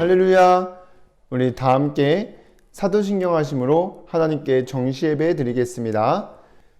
할렐루야. 우리 다 함께 사도신경 하심으로 하나님께 정시예배 드리겠습니다.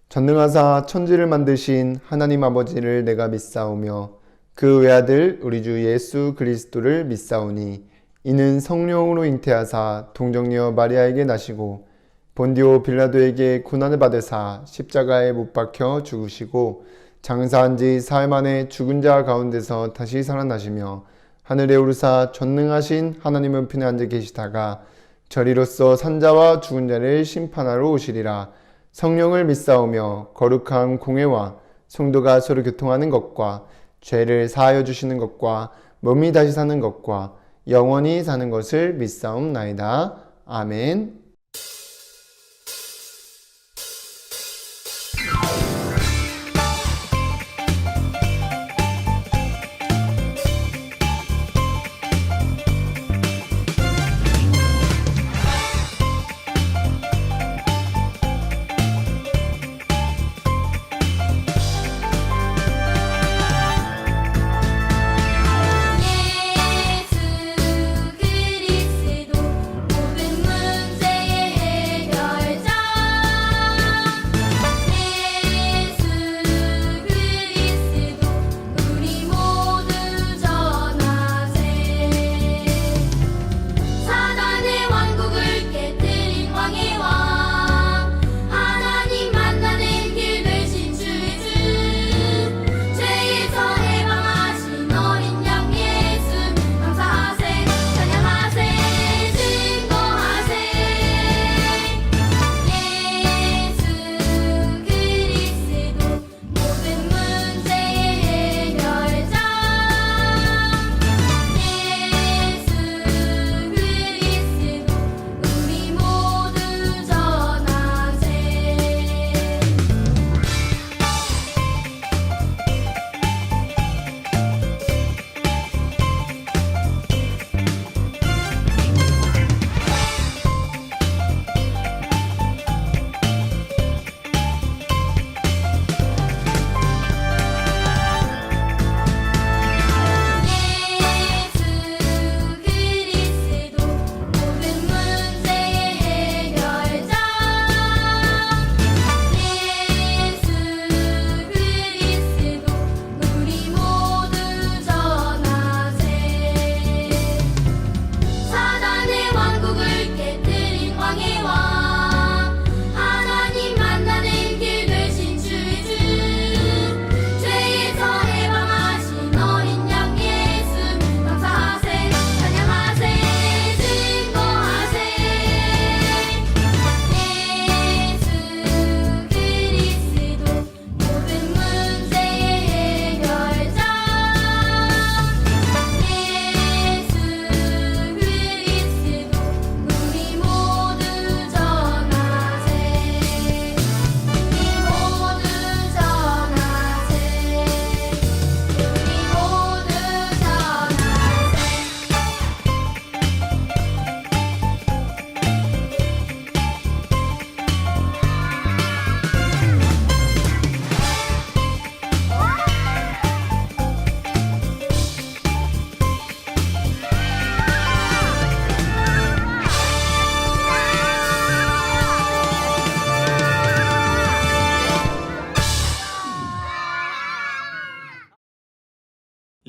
전능하사 천지를 만드신 하나님 아버지를 내가 믿사오며 그 외아들 우리 주 예수 그리스도를 믿사오니 이는 성령으로 잉태하사 동정녀 마리아에게 나시고 본디오 빌라도에게 고난을 받으사 십자가에 못 박혀 죽으시고 장사한 지 사흘 만에 죽은 자 가운데서 다시 살아나시며 하늘에 오르사 전능하신 하나님은 편에 앉아 계시다가 저리로서 산자와 죽은 자를 심판하러 오시리라. 성령을 믿사오며 거룩한 공회와 성도가 서로 교통하는 것과 죄를 사하여 주시는 것과 몸이 다시 사는 것과 영원히 사는 것을 믿사옵나이다. 아멘.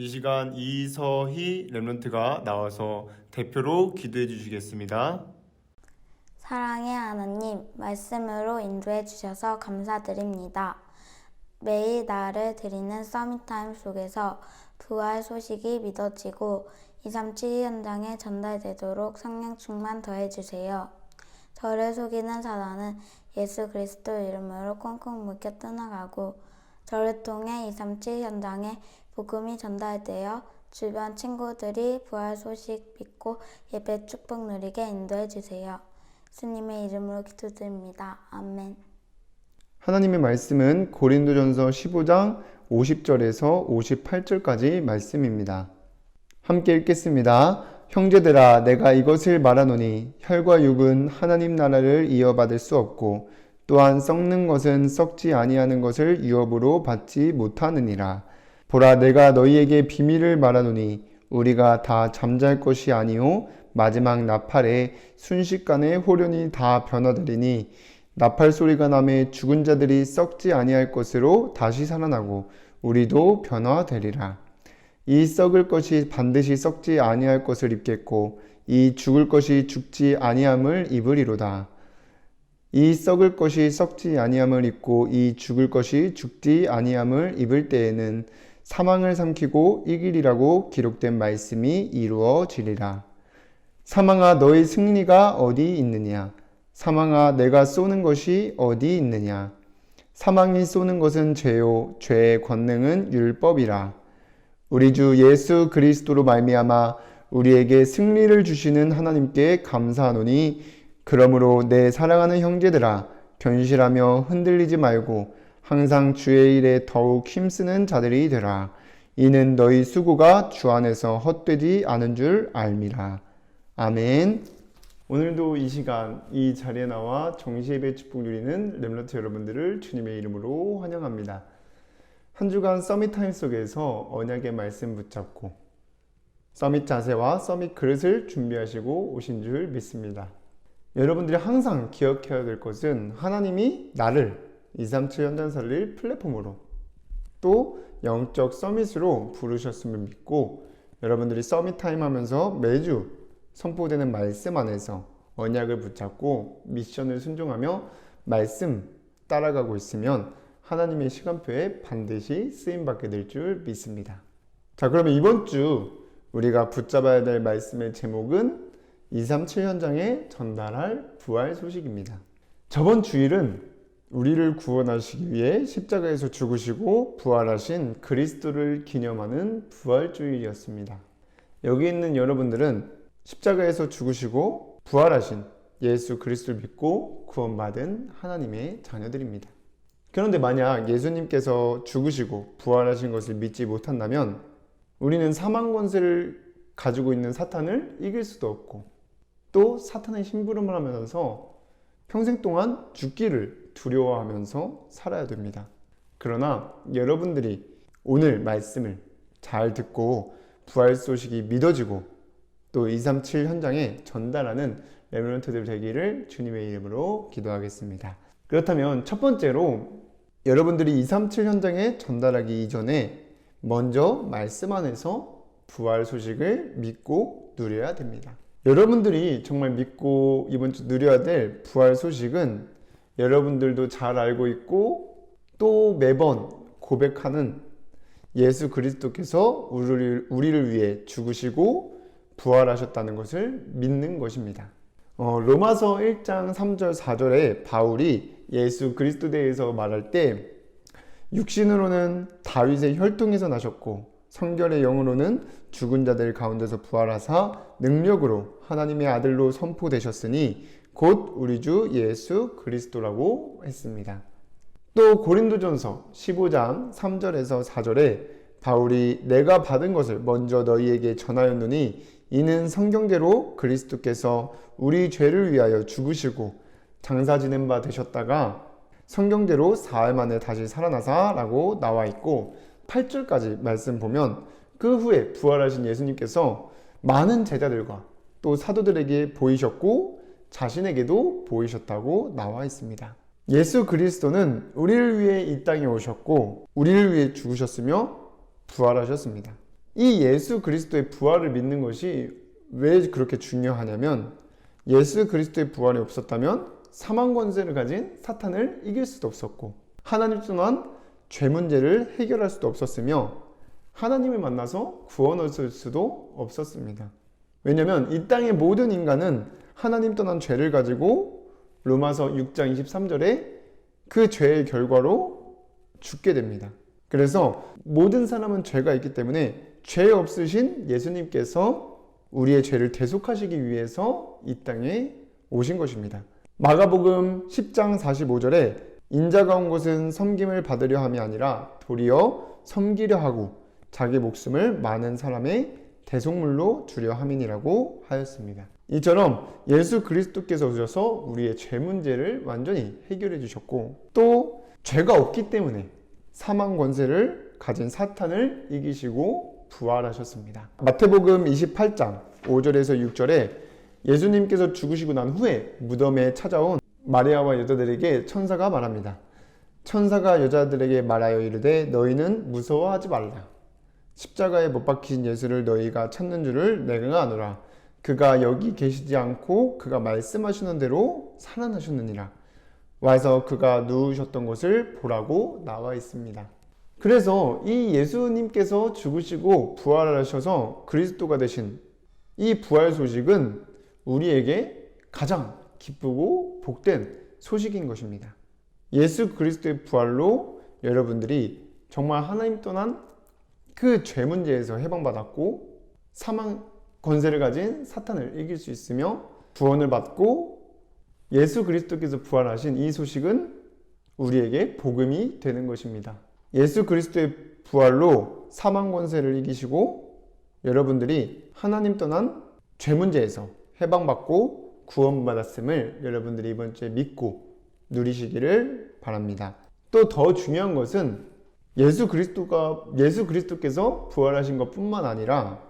이 시간 이서희 랩런트가 나와서 대표로 기도해 주시겠습니다. 사랑의 하나님, 말씀으로 인도해 주셔서 감사드립니다. 매일 나를 드리는 서밋타임 속에서 부활 소식이 믿어지고 237 현장에 전달되도록 성령 충만 더해주세요. 저를 속이는 사단은 예수 그리스도 이름으로 꽁꽁 묶여 떠나가고 저를 통해 237 현장에 복음이 전달되어 주변 친구들이 부활 소식 믿고 예배 축복 누리게 인도해 주세요. 예수님의 이름으로 기도드립니다. 아멘. 하나님의 말씀은 고린도전서 15장 50절에서 58절까지 말씀입니다. 함께 읽겠습니다. 형제들아, 내가 이것을 말하노니 혈과 육은 하나님 나라를 이어받을 수 없고 또한 썩는 것은 썩지 아니하는 것을 유업으로 받지 못하느니라. 보라, 내가 너희에게 비밀을 말하노니 우리가 다 잠잘 것이 아니요 마지막 나팔에 순식간에 호련히 다 변화되리니 나팔 소리가 나매 죽은 자들이 썩지 아니할 것으로 다시 살아나고 우리도 변화되리라. 이 썩을 것이 반드시 썩지 아니할 것을 입겠고 이 죽을 것이 죽지 아니함을 입으리로다. 이 썩을 것이 썩지 아니함을 입고 이 죽을 것이 죽지 아니함을 입을 때에는 사망을 삼키고 이기리라고 기록된 말씀이 이루어지리라. 사망아 너의 승리가 어디 있느냐? 사망아 내가 쏘는 것이 어디 있느냐? 사망이 쏘는 것은 죄요 죄의 권능은 율법이라. 우리 주 예수 그리스도로 말미암아 우리에게 승리를 주시는 하나님께 감사하노니 그러므로 내 사랑하는 형제들아 견실하며 흔들리지 말고 항상 주의 일에 더욱 힘쓰는 자들이 되라. 이는 너희 수고가 주 안에서 헛되지 않은 줄 알미라. 아멘. 오늘도 이 시간 이 자리에 나와 정시예배 축복 누리는 렘넌트 여러분들을 주님의 이름으로 환영합니다. 한 주간 서밋 타임 속에서 언약의 말씀 붙잡고 서밋 자세와 서밋 그릇을 준비하시고 오신 줄 믿습니다. 여러분들이 항상 기억해야 될 것은 하나님이 나를 237 현장 살릴 플랫폼으로 또 영적 서밋으로 부르셨음을 믿고 여러분들이 서밋 타임 하면서 매주 선포되는 말씀 안에서 언약을 붙잡고 미션을 순종하며 말씀 따라가고 있으면 하나님의 시간표에 반드시 쓰임받게 될 줄 믿습니다. 자, 그러면 이번 주 우리가 붙잡아야 될 말씀의 제목은 237 현장에 전달할 부활 소식입니다. 저번 주일은 우리를 구원하시기 위해 십자가에서 죽으시고 부활하신 그리스도를 기념하는 부활주일이었습니다. 여기 있는 여러분들은 십자가에서 죽으시고 부활하신 예수 그리스도를 믿고 구원받은 하나님의 자녀들입니다. 그런데 만약 예수님께서 죽으시고 부활하신 것을 믿지 못한다면 우리는 사망 권세를 가지고 있는 사탄을 이길 수도 없고 또 사탄의 심부름을 하면서 평생 동안 죽기를 두려워하면서 살아야 됩니다. 그러나 여러분들이 오늘 말씀을 잘 듣고 부활 소식이 믿어지고 또 237 현장에 전달하는 렘넌트들 되기를 주님의 이름으로 기도하겠습니다. 그렇다면 첫 번째로 여러분들이 237 현장에 전달하기 이전에 먼저 말씀 안에서 부활 소식을 믿고 누려야 됩니다. 여러분들이 정말 믿고 이번 주 누려야 될 부활 소식은 여러분들도 잘 알고 있고 또 매번 고백하는 예수 그리스도께서 우리를 위해 죽으시고 부활하셨다는 것을 믿는 것입니다. 로마서 1장 3절 4절에 바울이 예수 그리스도에 대해서 말할 때 육신으로는 다윗의 혈통에서 나셨고 성결의 영으로는 죽은 자들 가운데서 부활하사 능력으로 하나님의 아들로 선포되셨으니 곧 우리 주 예수 그리스도라고 했습니다. 또 고린도전서 15장 3절에서 4절에 바울이 내가 받은 것을 먼저 너희에게 전하였노니 이는 성경대로 그리스도께서 우리 죄를 위하여 죽으시고 장사 지낸 바 되셨다가 성경대로 사흘 만에 다시 살아나사 라고 나와 있고 8절까지 말씀 보면 그 후에 부활하신 예수님께서 많은 제자들과 또 사도들에게 보이셨고 자신에게도 보이셨다고 나와 있습니다. 예수 그리스도는 우리를 위해 이 땅에 오셨고 우리를 위해 죽으셨으며 부활하셨습니다. 이 예수 그리스도의 부활을 믿는 것이 왜 그렇게 중요하냐면 예수 그리스도의 부활이 없었다면 사망 권세를 가진 사탄을 이길 수도 없었고 하나님 또한 죄 문제를 해결할 수도 없었으며 하나님을 만나서 구원 얻을 수도 없었습니다. 왜냐하면 이 땅의 모든 인간은 하나님 떠난 죄를 가지고 로마서 6장 23절에 그 죄의 결과로 죽게 됩니다. 그래서 모든 사람은 죄가 있기 때문에 죄 없으신 예수님께서 우리의 죄를 대속하시기 위해서 이 땅에 오신 것입니다. 마가복음 10장 45절에 인자가 온 것은 섬김을 받으려 함이 아니라 도리어 섬기려 하고 자기 목숨을 많은 사람의 대속물로 주려 함이니라고 하였습니다. 이처럼 예수 그리스도께서 오셔서 우리의 죄 문제를 완전히 해결해 주셨고 또 죄가 없기 때문에 사망 권세를 가진 사탄을 이기시고 부활하셨습니다. 마태복음 28장 5절에서 6절에 예수님께서 죽으시고 난 후에 무덤에 찾아온 마리아와 여자들에게 천사가 말합니다. 천사가 여자들에게 말하여 이르되 너희는 무서워하지 말라. 십자가에 못 박히신 예수를 너희가 찾는 줄을 내가 아노라. 그가 여기 계시지 않고 그가 말씀하시는 대로 살아나셨느니라. 와서 그가 누우셨던 곳을 보라고 나와 있습니다. 그래서 이 예수님께서 죽으시고 부활하셔서 그리스도가 되신 이 부활 소식은 우리에게 가장 기쁘고 복된 소식인 것입니다. 예수 그리스도의 부활로 여러분들이 정말 하나님 떠난 그 죄 문제에서 해방받았고 사망 권세를 가진 사탄을 이길 수 있으며 구원을 받고 예수 그리스도께서 부활하신 이 소식은 우리에게 복음이 되는 것입니다. 예수 그리스도의 부활로 사망 권세를 이기시고 여러분들이 하나님 떠난 죄 문제에서 해방받고 구원받았음을 여러분들이 이번 주에 믿고 누리시기를 바랍니다. 또 더 중요한 것은 예수 그리스도께서 부활하신 것뿐만 아니라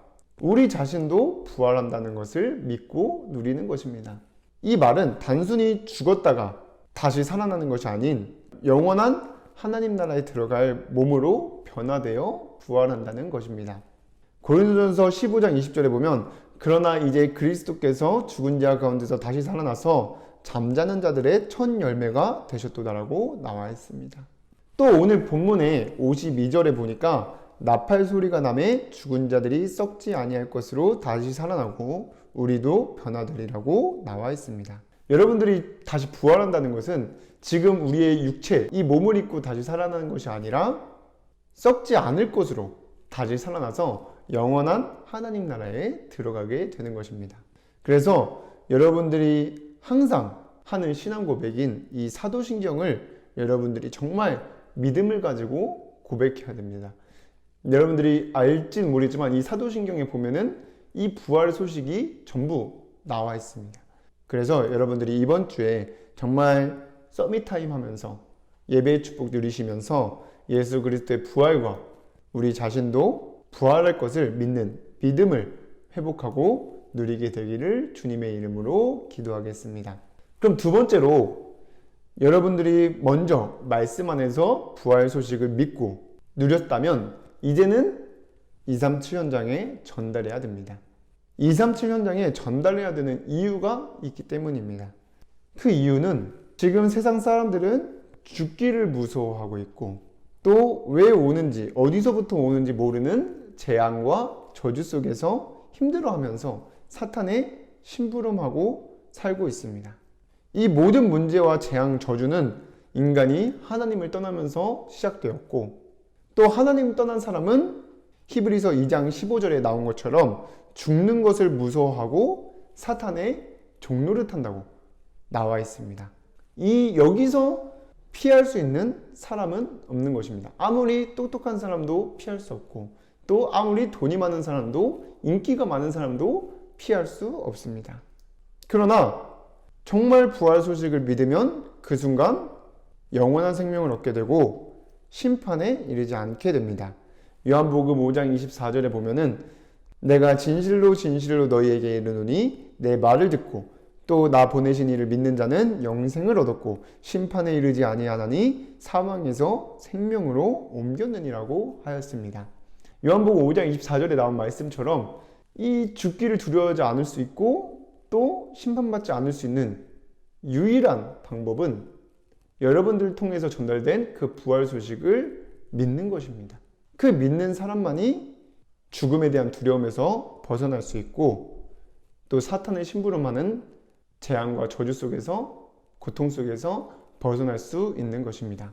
우리 자신도 부활한다는 것을 믿고 누리는 것입니다. 이 말은 단순히 죽었다가 다시 살아나는 것이 아닌 영원한 하나님 나라에 들어갈 몸으로 변화되어 부활한다는 것입니다. 고린도전서 15장 20절에 보면 그러나 이제 그리스도께서 죽은 자 가운데서 다시 살아나서 잠자는 자들의 첫 열매가 되셨도다라고 나와 있습니다. 또 오늘 본문의 52절에 보니까 나팔 소리가 나매 죽은 자들이 썩지 아니할 것으로 다시 살아나고 우리도 변화되리라고 나와 있습니다. 여러분들이 다시 부활한다는 것은 지금 우리의 육체, 이 몸을 입고 다시 살아나는 것이 아니라 썩지 않을 것으로 다시 살아나서 영원한 하나님 나라에 들어가게 되는 것입니다. 그래서 여러분들이 항상 하는 신앙 고백인 이 사도신경을 여러분들이 정말 믿음을 가지고 고백해야 됩니다. 여러분들이 알진 모르지만 이 사도신경에 보면은 이 부활 소식이 전부 나와 있습니다. 그래서 여러분들이 이번 주에 정말 서밋타임 하면서 예배의 축복 누리시면서 예수 그리스도의 부활과 우리 자신도 부활할 것을 믿는 믿음을 회복하고 누리게 되기를 주님의 이름으로 기도하겠습니다. 그럼 두 번째로 여러분들이 먼저 말씀 안에서 부활 소식을 믿고 누렸다면 이제는 237 현장에 전달해야 됩니다. 237 현장에 전달해야 되는 이유가 있기 때문입니다. 그 이유는 지금 세상 사람들은 죽기를 무서워하고 있고 또 왜 오는지 어디서부터 오는지 모르는 재앙과 저주 속에서 힘들어하면서 사탄에 심부름하고 살고 있습니다. 이 모든 문제와 재앙 저주는 인간이 하나님을 떠나면서 시작되었고 또 하나님 떠난 사람은 히브리서 2장 15절에 나온 것처럼 죽는 것을 무서워하고 사탄의 종로를 탄다고 나와 있습니다. 여기서 피할 수 있는 사람은 없는 것입니다. 아무리 똑똑한 사람도 피할 수 없고 또 아무리 돈이 많은 사람도 인기가 많은 사람도 피할 수 없습니다. 그러나 정말 부활 소식을 믿으면 그 순간 영원한 생명을 얻게 되고 심판에 이르지 않게 됩니다. 요한복음 5장 24절에 보면은 내가 진실로 진실로 너희에게 이르노니 내 말을 듣고 또 나 보내신 이를 믿는 자는 영생을 얻었고 심판에 이르지 아니하나니 사망에서 생명으로 옮겼느니라고 하였습니다. 요한복음 5장 24절에 나온 말씀처럼 이 죽기를 두려워하지 않을 수 있고 또 심판받지 않을 수 있는 유일한 방법은 여러분들을 통해서 전달된 그 부활 소식을 믿는 것입니다. 그 믿는 사람만이 죽음에 대한 두려움에서 벗어날 수 있고 또 사탄의 심부름하는 재앙과 저주 속에서 고통 속에서 벗어날 수 있는 것입니다.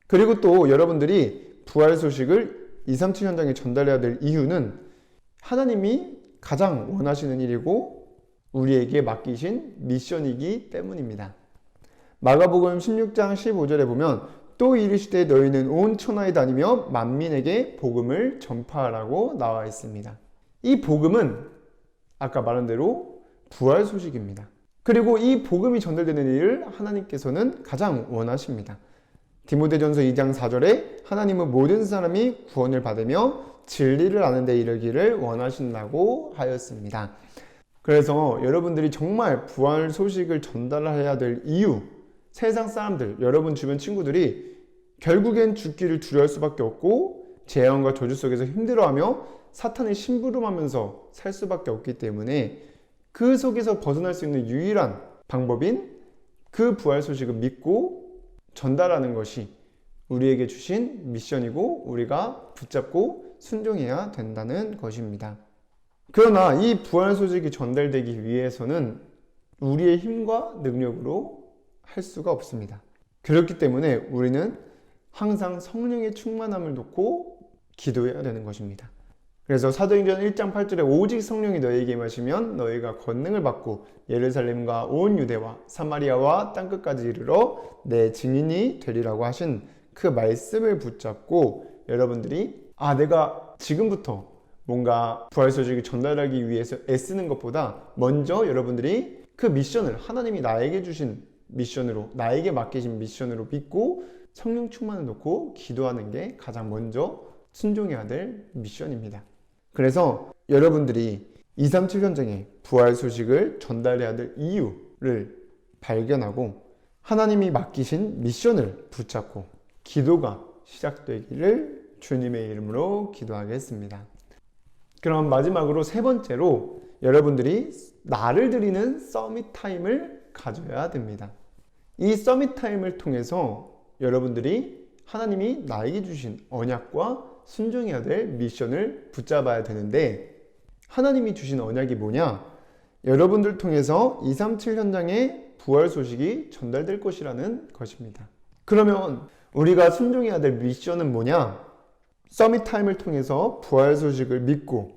그리고 또 여러분들이 부활 소식을 237 현장에 전달해야 될 이유는 하나님이 가장 원하시는 일이고 우리에게 맡기신 미션이기 때문입니다. 마가복음 16장 15절에 보면 또 이르시되 너희는 온 천하에 다니며 만민에게 복음을 전파하라고 나와 있습니다. 이 복음은 아까 말한 대로 부활 소식입니다. 그리고 이 복음이 전달되는 일을 하나님께서는 가장 원하십니다. 디모데전서 2장 4절에 하나님은 모든 사람이 구원을 받으며 진리를 아는 데 이르기를 원하신다고 하였습니다. 그래서 여러분들이 정말 부활 소식을 전달해야 될 이유, 세상 사람들, 여러분 주변 친구들이 결국엔 죽기를 두려워할 수밖에 없고 재앙과 저주 속에서 힘들어하며 사탄의 심부름하면서 살 수밖에 없기 때문에 그 속에서 벗어날 수 있는 유일한 방법인 그 부활 소식을 믿고 전달하는 것이 우리에게 주신 미션이고 우리가 붙잡고 순종해야 된다는 것입니다. 그러나 이 부활 소식이 전달되기 위해서는 우리의 힘과 능력으로 할 수가 없습니다. 그렇기 때문에 우리는 항상 성령의 충만함을 놓고 기도해야 되는 것입니다. 그래서 사도행전 1장 8절에 오직 성령이 너희에게 임하시면 너희가 권능을 받고 예루살렘과 온 유대와 사마리아와 땅끝까지 이르러 내 증인이 되리라고 하신 그 말씀을 붙잡고 여러분들이 내가 지금부터 뭔가 부활 소식을 전달하기 위해서 애쓰는 것보다 먼저 여러분들이 그 미션을 하나님이 나에게 주신 미션으로, 나에게 맡기신 미션으로 믿고 성령 충만을 놓고 기도하는 게 가장 먼저 순종해야 될 미션입니다. 그래서 여러분들이 237 현장에 부활 소식을 전달해야 될 이유를 발견하고 하나님이 맡기신 미션을 붙잡고 기도가 시작되기를 주님의 이름으로 기도하겠습니다. 그럼 마지막으로 세 번째로 여러분들이 나를 드리는 서밋 타임을 가져야 됩니다. 이 서밋 타임을 통해서 여러분들이 하나님이 나에게 주신 언약과 순종해야 될 미션을 붙잡아야 되는데 하나님이 주신 언약이 뭐냐? 여러분들 통해서 237 현장에 부활 소식이 전달될 것이라는 것입니다. 그러면 우리가 순종해야 될 미션은 뭐냐? 서밋 타임을 통해서 부활 소식을 믿고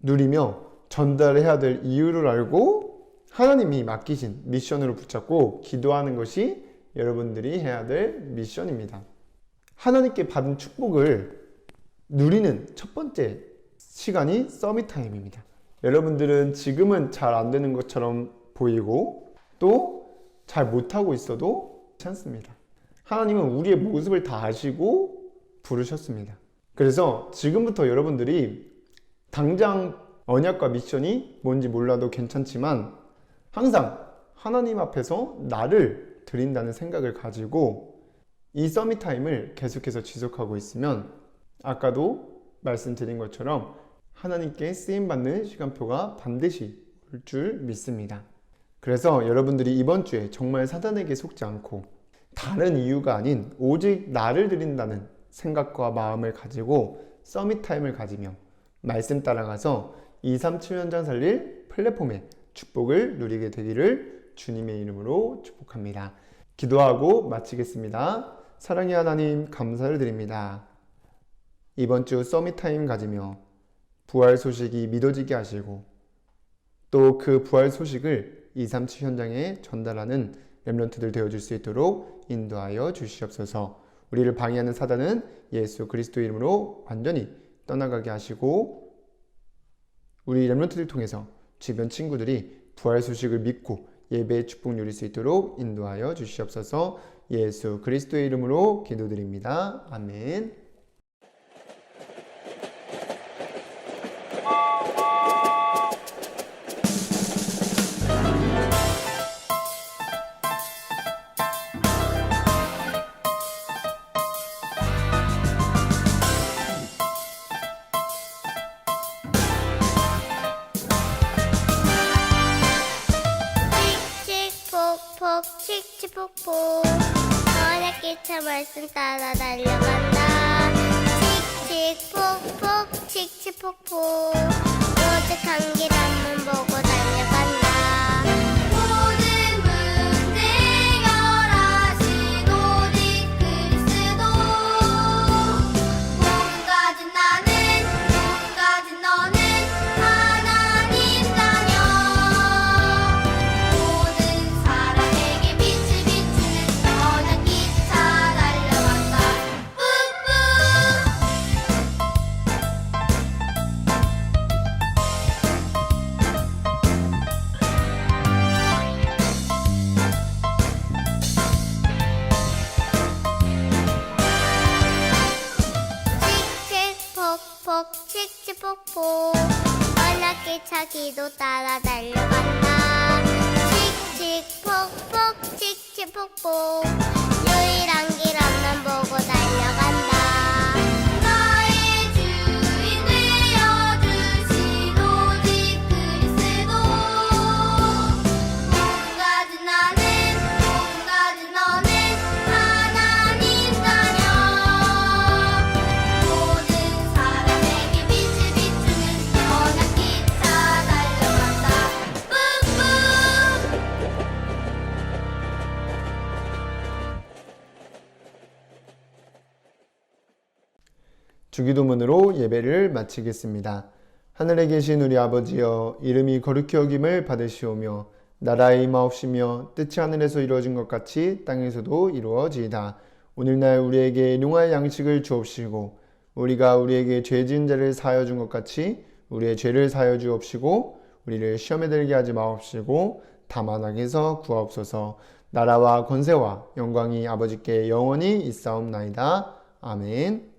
누리며 전달해야 될 이유를 알고 하나님이 맡기신 미션으로 붙잡고 기도하는 것이 여러분들이 해야 될 미션입니다. 하나님께 받은 축복을 누리는 첫 번째 시간이 서밋 타임입니다. 여러분들은 지금은 잘 안 되는 것처럼 보이고 또 잘 못하고 있어도 괜찮습니다. 하나님은 우리의 모습을 다 아시고 부르셨습니다. 그래서 지금부터 여러분들이 당장 언약과 미션이 뭔지 몰라도 괜찮지만 항상 하나님 앞에서 나를 드린다는 생각을 가지고 이 서밋 타임을 계속해서 지속하고 있으면 아까도 말씀드린 것처럼 하나님께 쓰임받는 시간표가 반드시 올 줄 믿습니다. 그래서 여러분들이 이번 주에 정말 사단에게 속지 않고 다른 이유가 아닌 오직 나를 드린다는 생각과 마음을 가지고 서밋 타임을 가지며 말씀 따라가서 237 현장 살릴 플랫폼의 축복을 누리게 되기를 주님의 이름으로 축복합니다. 기도하고 마치겠습니다. 사랑의 하나님 감사를 드립니다. 이번 주 서밋 타임 가지며 부활 소식이 믿어지게 하시고 또 그 부활 소식을 237 현장에 전달하는 렘넌트들 되어줄 수 있도록 인도하여 주시옵소서. 우리를 방해하는 사단은 예수 그리스도 이름으로 완전히 떠나가게 하시고 우리 렘넌트들 통해서 주변 친구들이 부활 소식을 믿고 예배의 축복 누릴 수 있도록 인도하여 주시옵소서. 예수 그리스도의 이름으로 기도드립니다. 아멘. 칙칙폭폭 칙칙폭폭 언약기차 말씀 따라 달려간다. 칙칙폭폭 칙칙폭폭 오직 한 길 앞만 보고 달려간다. 모든 문제 해결하신 오직 그리스도 몸 가진 나는 몸 가진 너는 하나님 자녀. 모든 사람에게 빛을 비추는 언약기차 달려간다. 뿌뿌 칙칙폭폭 번역기차 기도 따라 달려간다. 칙칙폭폭 칙칙폭폭 유일한 길 앞만 보고 달려간다. 나의 주인 되어주신 오직 그리스도 온 가진 나는 온 가진 너는 하나님 자녀. 모든 사람에게 빛을 비추는 번역기차 달려간다. 뿜뿜. 주기도문으로 예배를 마치겠습니다. 하늘에 계신 우리 아버지여, 이름이 거룩히 여김을 받으시오며 나라의 임하옵시며 뜻이 하늘에서 이루어진 것 같이 땅에서도 이루어지이다. 오늘날 우리에게 일용할 양식을 주옵시고 우리가 우리에게 죄 지은 자를 사하여 준 것 같이 우리의 죄를 사하여 주옵시고 우리를 시험에 들게 하지 마옵시고 다만 악에서 구하옵소서. 나라와 권세와 영광이 아버지께 영원히 있사옵나이다. 아멘.